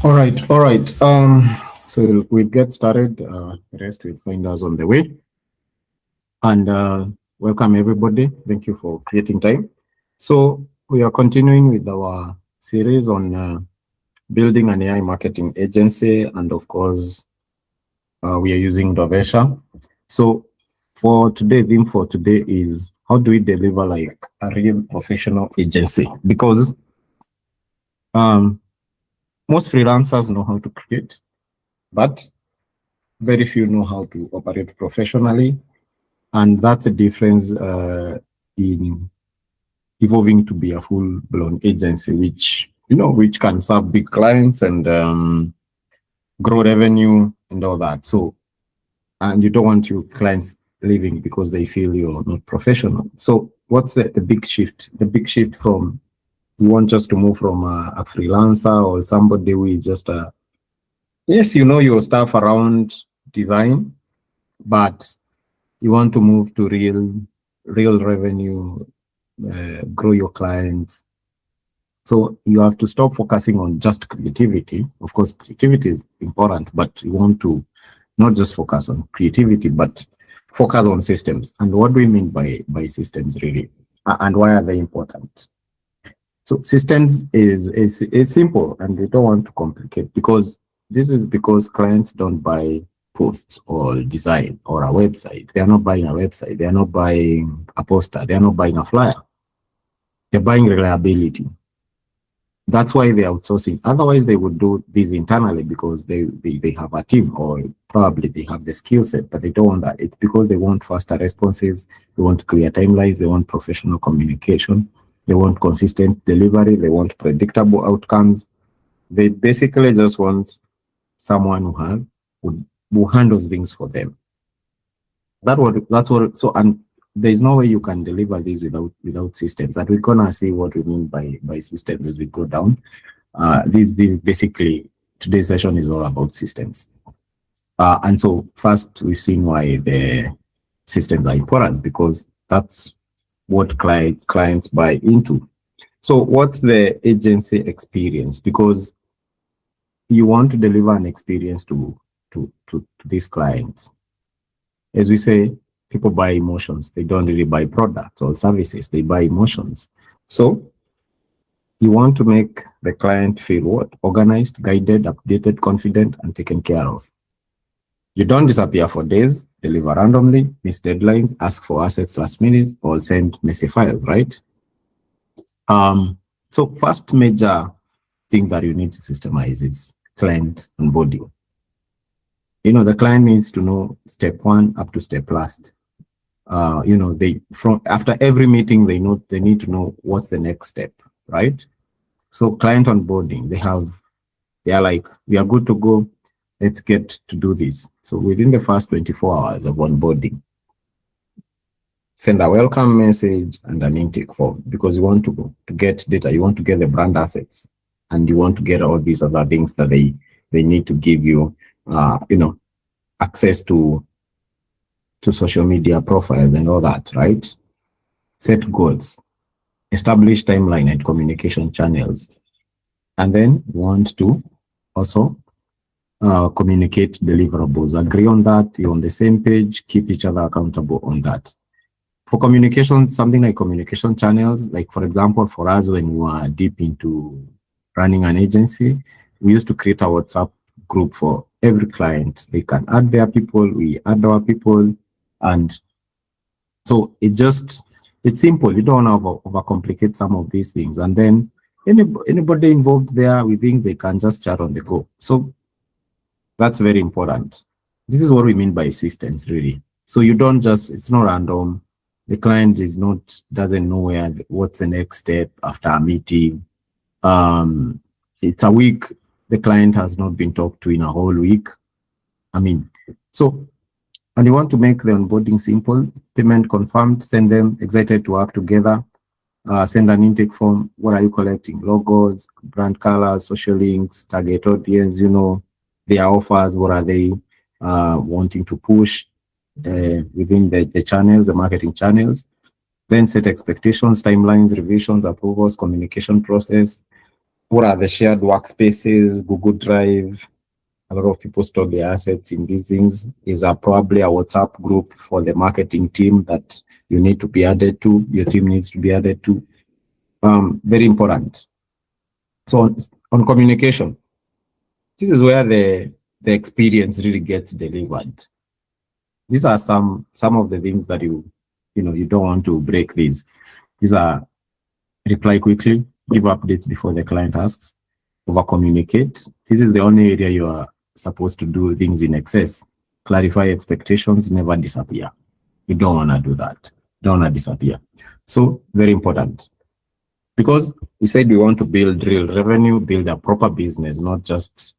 All right. So we'll get started. The rest will find us on the way. And welcome everybody. Thank you for creating time. So we are continuing with our series on building an AI marketing agency, and of course, we are using Ndovesha. So for today, theme for today is how do we deliver like a real professional agency? Because most freelancers know how to create, but very few know how to operate professionally. And that's a difference in evolving to be a full-blown agency, which can serve big clients and grow revenue and all that. So, and you don't want your clients leaving because they feel you're not professional. So what's the big shift? The big shift from you want just to move from a freelancer or somebody who is just yes, you know your stuff around design, but you want to move to real revenue, grow your clients. So you have to stop focusing on just creativity. Of course, creativity is important, but you want to not just focus on creativity, but focus on systems. And what do we mean by systems really? And why are they important? So systems is simple, and we don't want to complicate, because this is because clients don't buy posts or design or a website. They are not buying a website. They are not buying a poster. They are not buying a flyer. They're buying reliability. That's why they're outsourcing. Otherwise, they would do this internally because they have a team, or probably they have the skill set, but they don't want that. It's because they want faster responses. They want clear timelines. They want professional communication. They want consistent delivery. They want predictable outcomes. They basically just want someone who handles things for them. So, and there's no way you can deliver this without systems. And we're gonna see what we mean by systems as we go down. This basically, today's session is all about systems. And so first we've seen why the systems are important, because that's what clients buy into. So what's the agency experience? Because you want to deliver an experience to these clients. As we say, people buy emotions. They don't really buy products or services. They buy emotions. So you want to make the client feel what? Organized, guided, updated, confident, and taken care of. You don't disappear for days, deliver randomly, miss deadlines, ask for assets last minute, or send messy files, right? So first major thing that you need to systemize is client onboarding. You know, the client needs to know step one up to step last. You know, after every meeting, they need to know what's the next step, right? So client onboarding, they are like, we are good to go. Let's get to do this. So within the first 24 hours of onboarding, send a welcome message and an intake form, because you want to get data. You want to get the brand assets, and you want to get all these other things that they need to give you, you know, access to social media profiles and all that, right? Set goals, establish timeline and communication channels, and then want to also communicate deliverables. Agree on that. You're on the same page. Keep each other accountable on that. For communication, something like communication channels, like for example, for us, when we were deep into running an agency, we used to create a WhatsApp group for every client. They can add their people, we add our people, and so it's simple. You don't want to overcomplicate some of these things, and then anybody involved there with things, they can just chat on the go. So that's very important. This is what we mean by systems, really. So you don't just, it's not random. The client doesn't know what's the next step after a meeting. It's a week. The client has not been talked to in a whole week. I mean, so, and you want to make the onboarding simple, payment confirmed, send them, excited to work together, send an intake form. What are you collecting? Logos, brand colors, social links, target audience, you know, their offers, what are they wanting to push within the channels, the marketing channels. Then set expectations, timelines, revisions, approvals, communication process. What are the shared workspaces, Google Drive? A lot of people store their assets in these things. Is probably a WhatsApp group for the marketing team that you need to be added to, your team needs to be added to. Very important. So on communication, this is where the experience really gets delivered. These are some of the things that you don't want to break these. These are: reply quickly, give updates before the client asks, over communicate. This is the only area you are supposed to do things in excess. Clarify expectations, never disappear. You don't want to do that. Don't want to disappear. So very important, because we said we want to build real revenue, build a proper business, not just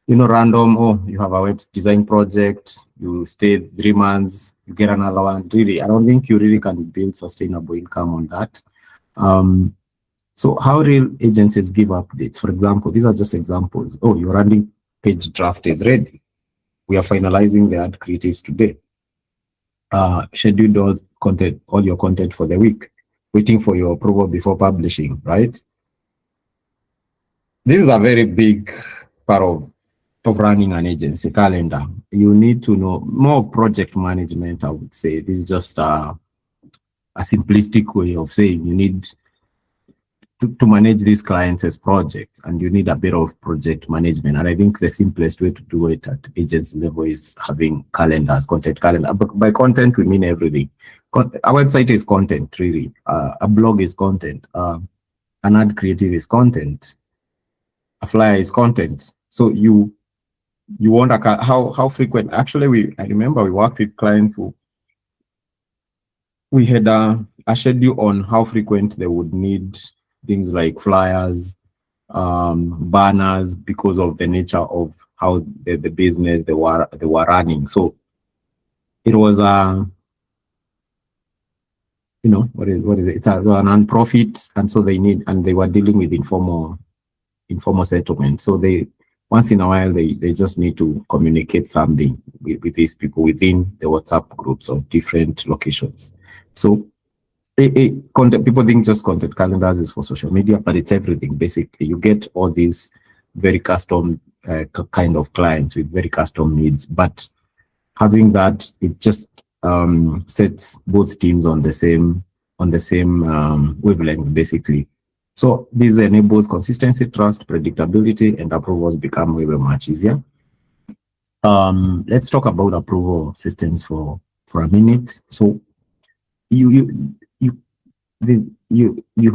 random. Oh, you have a web design project, you stay 3 months, you get another one. Really, I don't think you really can build sustainable income on that. So how real agencies give updates? For example, these are just examples. Oh, your landing page draft is ready. We are finalizing the ad creatives today. Scheduled all your content for the week, waiting for your approval before publishing, right? This is a very big part of running an agency calendar. You need to know more of project management, I would say. This is just a simplistic way of saying you need to manage these clients as projects, and you need a bit of project management. And I think the simplest way to do it at agency level is having calendars, content calendar. But by content, we mean everything. Our website is content, really. A blog is content. An ad creative is content. A flyer is content. So you want how frequent. Actually, I remember we worked with clients who we had a schedule on how frequent they would need things like flyers, banners, because of the nature of how the business they were running. So it was what is it? It's a non-profit, and so they were dealing with informal settlement. So they once in a while they just need to communicate something with these people within the WhatsApp groups of different locations. So content, people think just content calendars is for social media, but it's everything. Basically, you get all these very custom kind of clients with very custom needs, but having that, it just sets both teams on the same wavelength, basically. So this enables consistency, trust, predictability, and approvals become way much easier. Let's talk about approval systems for a minute. So you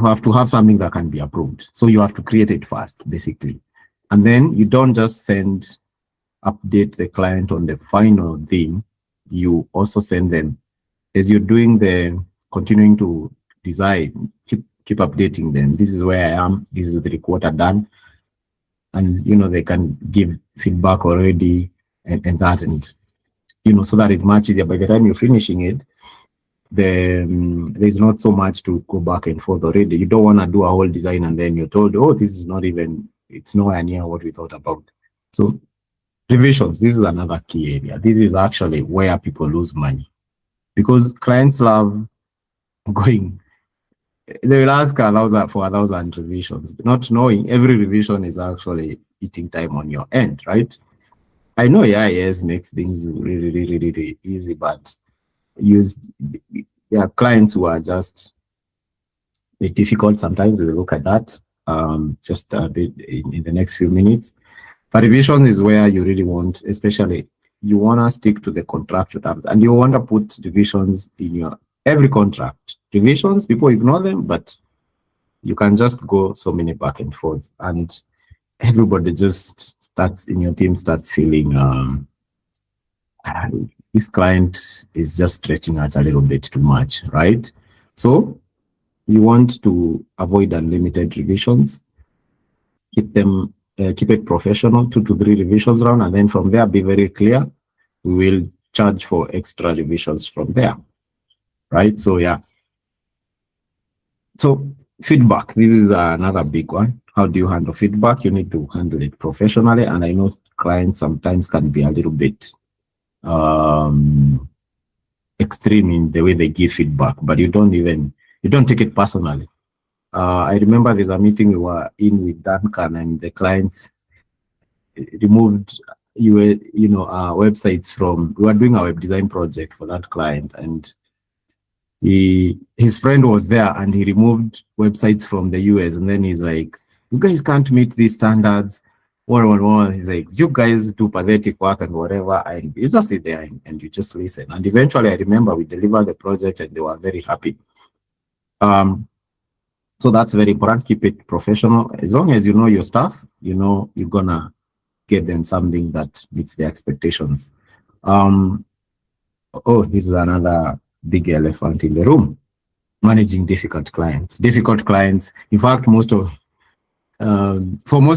have to have something that can be approved. So you have to create it first, basically. And then you don't just update the client on the final thing. You also send them, as you're doing continuing to design, keep updating them. This is where I am. This is the quarter done. And, they can give feedback already and that. And, so that is much easier. By the time you're finishing it, there's not so much to go back and forth already. You don't want to do a whole design and then you're told, oh, this is it's nowhere near what we thought about. So revisions, this is another key area. This is actually where people lose money, because clients love going, they will ask for 1,000 revisions, not knowing every revision is actually eating time on your end, right? I know AIS makes things really, really, really easy, but there are clients who are just a bit difficult. Sometimes we look at that just a bit in the next few minutes. But revision is where you really want, especially you want to stick to the contractual terms, and you want to put revisions in your every contract. Revisions, people ignore them, but you can just go so many back and forth, and everybody just starts in your team starts feeling this client is just stretching us a little bit too much, right? So you want to avoid unlimited revisions. Keep it professional, 2 to 3 revisions round, and then from there be very clear. We will charge for extra revisions from there, right? So yeah. So feedback, this is another big one. How do you handle feedback? You need to handle it professionally, and I know clients sometimes can be a little bit extreme in the way they give feedback, but you don't take it personally. I remember there's a meeting we were in with Duncan, and the clients removed websites from. We were doing a web design project for that client, and his friend was there, and he removed websites from the US, and then he's like, "You guys can't meet these standards." He's like, "You guys do pathetic work and whatever," and you just sit there and you just listen. And eventually, I remember we delivered the project, and they were very happy. So that's very important. Keep it professional. As long as you know your stuff, you know you're gonna get them something that meets their expectations. This is another big elephant in the room. Managing difficult clients. Difficult clients. In fact, for most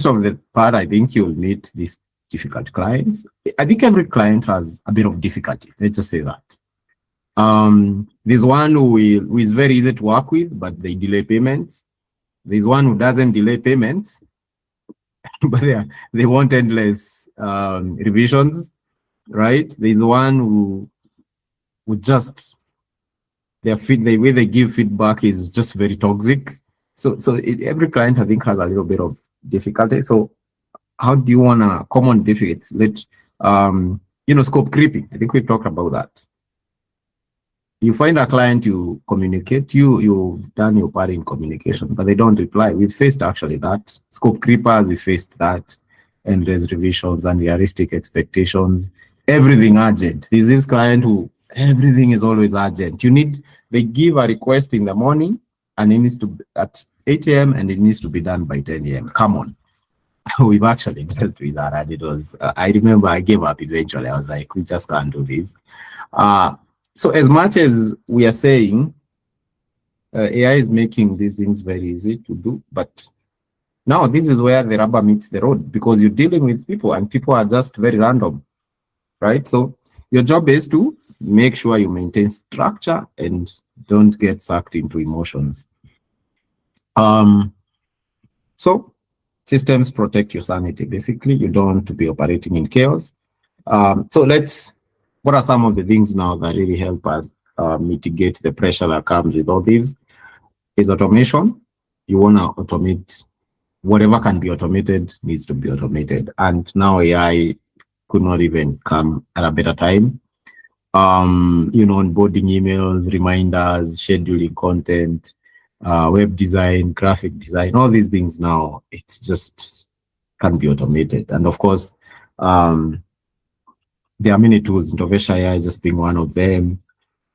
of the part, I think you'll meet these difficult clients. I think every client has a bit of difficulty. Let's just say that. There's one who is very easy to work with, but they delay payments. There's one who doesn't delay payments, but they want endless revisions, right? There's one who just the way they give feedback is just very toxic. So every client, I think, has a little bit of difficulty. So how do you want to common difficulties? Scope creeping. I think we talked about that. You find a client, you communicate, you've done your part in communication, but they don't reply. We've faced actually that. Scope creepers, we faced that. Endless revisions, unrealistic expectations, everything urgent. There's this client who everything is always urgent. They give a request in the morning, and it needs to be at 8 a.m. and it needs to be done by 10 a.m. Come on. We've actually dealt with that, and it was, I remember I gave up eventually. I was like, we just can't do this. So as much as we are saying AI is making these things very easy to do, but now this is where the rubber meets the road, because you're dealing with people, and people are just very random, right? So your job is to make sure you maintain structure and don't get sucked into emotions. So systems protect your sanity. Basically, you don't want to be operating in chaos. What are some of the things now that really help us mitigate the pressure that comes with all these? Is automation. You want to automate whatever can be automated, needs to be automated. And now AI could not even come at a better time. Onboarding emails, reminders, scheduling content, web design, graphic design, all these things now, it's just can be automated. And of course, there are many tools, Ndovesha AI just being one of them.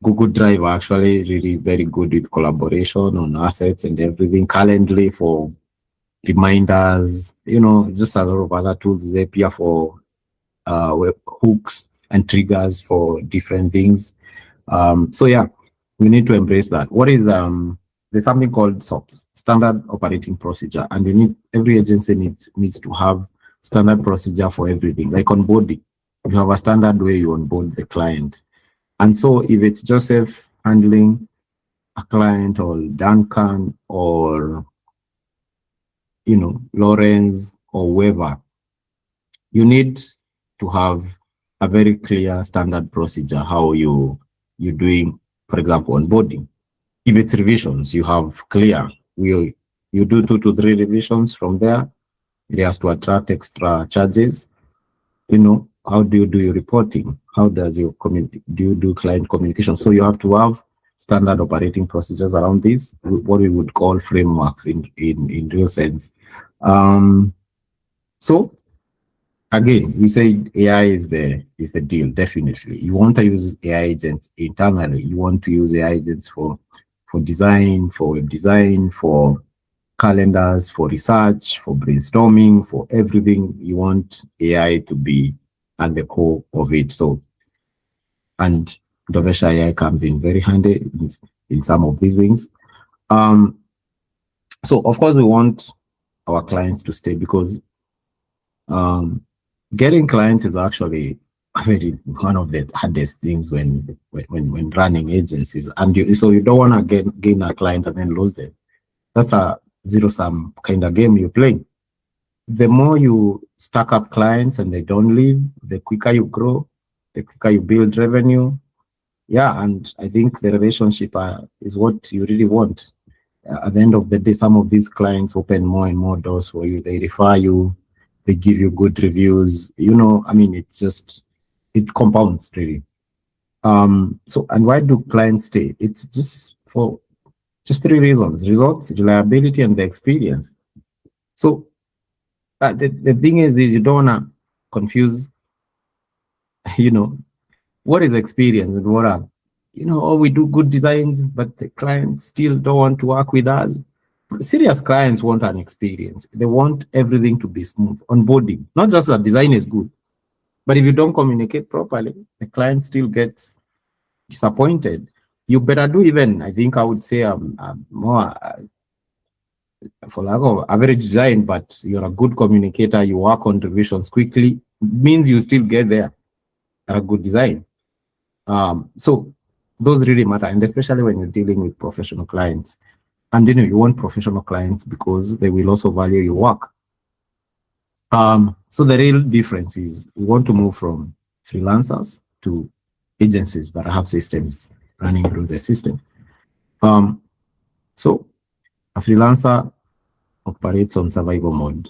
Google Drive actually really very good with collaboration on assets and everything. Calendly for reminders, just a lot of other tools. Zapier for web hooks and triggers for different things. So yeah, we need to embrace that. What is there's something called SOPs, standard operating procedure, and every agency needs to have standard procedure for everything. Like onboarding, you have a standard way you onboard the client. And so if it's Joseph handling a client, or Duncan, or Lawrence, or whoever, you need to have a very clear standard procedure, how you're doing, for example, onboarding. If it's revisions, you have clear, you do 2 to 3 revisions. From there, it has to attract extra charges. How do you do your reporting? How does your do you do client communication? So you have to have standard operating procedures around this, what we would call frameworks in real sense. So again, we say AI is the deal. Definitely, you want to use AI agents internally. You want to use AI agents for design, for web design, for calendars, for research, for brainstorming, for everything. You want AI to be at the core of it. So, and Ndovesha AI comes in very handy in some of these things. So of course we want our clients to stay, because getting clients is actually one of the hardest things when running agencies, and so you don't want to gain a client and then lose them. That's a zero-sum kind of game you're playing. The more you stack up clients and they don't leave, the quicker you grow, the quicker you build revenue. Yeah, and I think the relationship is what you really want. at the end of the day, some of these clients open more and more doors for you. They refer you, they give you good reviews. I mean, it compounds really. So, and why do clients stay? It's just for just three reasons: results, reliability, and the experience. So the thing is you don't want to confuse, you know, what is experience and what are, oh, we do good designs, but the clients still don't want to work with us. Serious clients want an experience. They want everything to be smooth. Onboarding, not just that design is good, but if you don't communicate properly, the client still gets disappointed. You better do even, I think I would say, more, for lack of average design, but you're a good communicator, you work on revisions quickly, means you still get there at a good design. So those really matter, and especially when you're dealing with professional clients. And you want professional clients because they will also value your work. So the real difference is we want to move from freelancers to agencies that have systems running through the system. So a freelancer operates on survival mode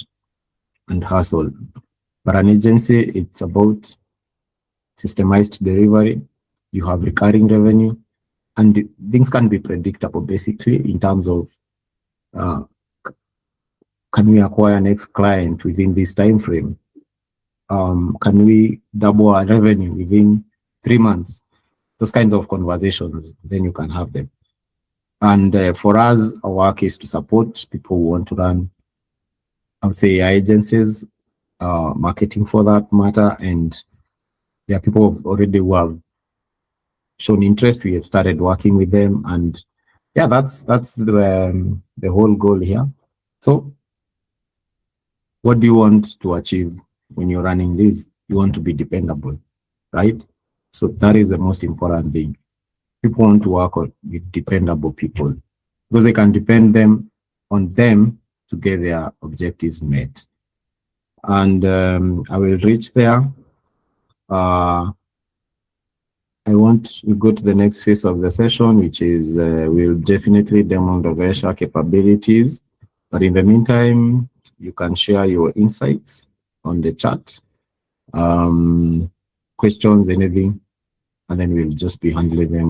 and hustle, but an agency, it's about systemized delivery. You have recurring revenue, and things can be predictable basically in terms of can we acquire next client within this time frame? Can we double our revenue within 3 months? Those kinds of conversations, then you can have them. And for us, our work is to support people who want to run, I would say, agencies, marketing for that matter, and there are people who have shown interest. We have started working with them, and yeah, that's the whole goal here. So what do you want to achieve when you're running this? You want to be dependable, right? So that is the most important thing. People want to work with dependable people because they can depend on them to get their objectives met. And I will reach there. I want to go to the next phase of the session, which is we'll definitely demo Ndovesha capabilities. But in the meantime, you can share your insights on the chat, questions, anything, and then we'll just be handling them.